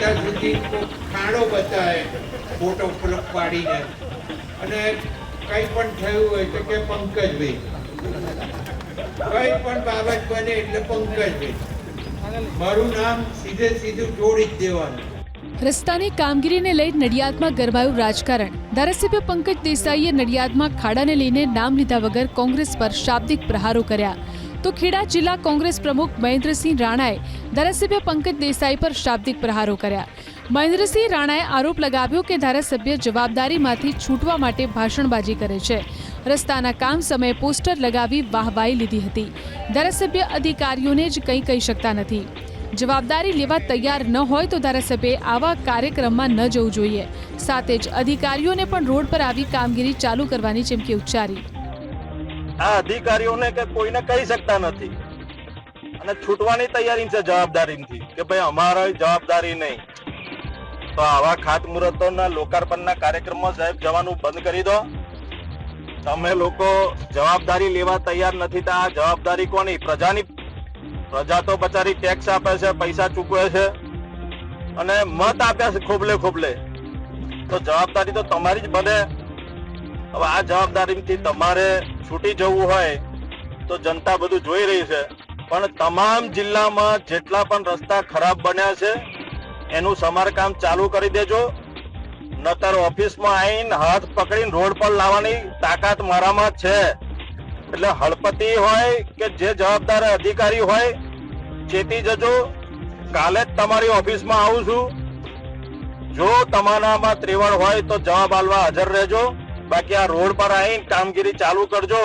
અત્યાર સુધી ખાડો બતાવે ફોટો પાડીને અને કંઈ પણ થયું હોય તો કે પંકજભાઈ, કંઈ પણ બાબત બને એટલે પંકજભાઈ, મારું નામ સીધે સીધું જોડી જ દેવાનું. રસ્તાની કામગીરીને લઈ નડિયાદમાં ગરમાયું રાજકારણ. ધારાસભ્ય પંકજ દેસાઈએ નડિયાદમાં ખાડાને લઈને નામ લીધા વગર કોંગ્રેસ પર શાબ્દિક પ્રહારો કર્યા, તો ખેડા જિલ્લા કોંગ્રેસ પ્રમુખ મહેન્દ્રસિંહ રાણાએ ધારાસભ્ય પંકજ દેસાઈ પર શાબ્દિક પ્રહારો કર્યા. મહેન્દ્રસિંહ રાણાએ આરોપ લગાવ્યો કે ધારાસભ્ય જવાબદારીમાંથી છૂટવા માટે ભાષણબાજી કરે છે. રસ્તાના કામ સમયે પોસ્ટર લગાવી વાહવાઈ લીધી હતી. ધારાસભ્ય અધિકારીઓને જ કંઈ કહી શકતા નથી. જવાબદારી લેવા તૈયાર ન હોય તો ધારાસભ્યે આવા કાર્યક્રમમાં ન જવું જોઈએ. સાથે જ અધિકારીઓને પણ રોડ પર આવી કામગીરી ચાલુ કરવાની ચીમકી ઉચ્ચારી. આ અધિકારીઓને કે કોઈને કહી શકતા નથી અને છૂટવાની તૈયારી છે જવાબદારીથી કે ભાઈ અમારી જવાબદારી નહીં. તો આવા ખાતમુહૂર્તોના લોકાર્પણના કાર્યક્રમમાં સાહેબ જવાનું બંધ કરી દો. તમે લોકો જવાબદારી લેવા તૈયાર નથી તો આ જવાબદારી કોની? પ્રજાની. પ્રજા તો બચારી ટેક્સ આપે છે, પૈસા ચૂકવે છે અને મત આપ્યા છે ખોબલે ખોબલે, તો જવાબદારી તો તમારી જ બને. હવે આ જવાબદારીથી તમારે છૂટી જવું હોય તો જનતા બધું જોઈ રહી છે, પણ તમામ જિલ્લામાં જેટલા પણ રસ્તા ખરાબ બન્યા છે એનું સમારકામ ચાલુ કરી દેજો. નતર ઓફિસમાં આવીને હાથ પકડીને રોડ પર લાવવાની તાકાત મારામાં છે. એટલે હળપતિ હોય કે જે જવાબદાર અધિકારી હોય, ચેતી જજો. કાલે જ તમારી ઓફિસમાં આવું છું. જો તમારામાં ત્રેવડ હોય તો જવાબ આલવા હાજર રહેજો. બાકી આ રોડ પર આવીને કામગીરી ચાલુ કરજો.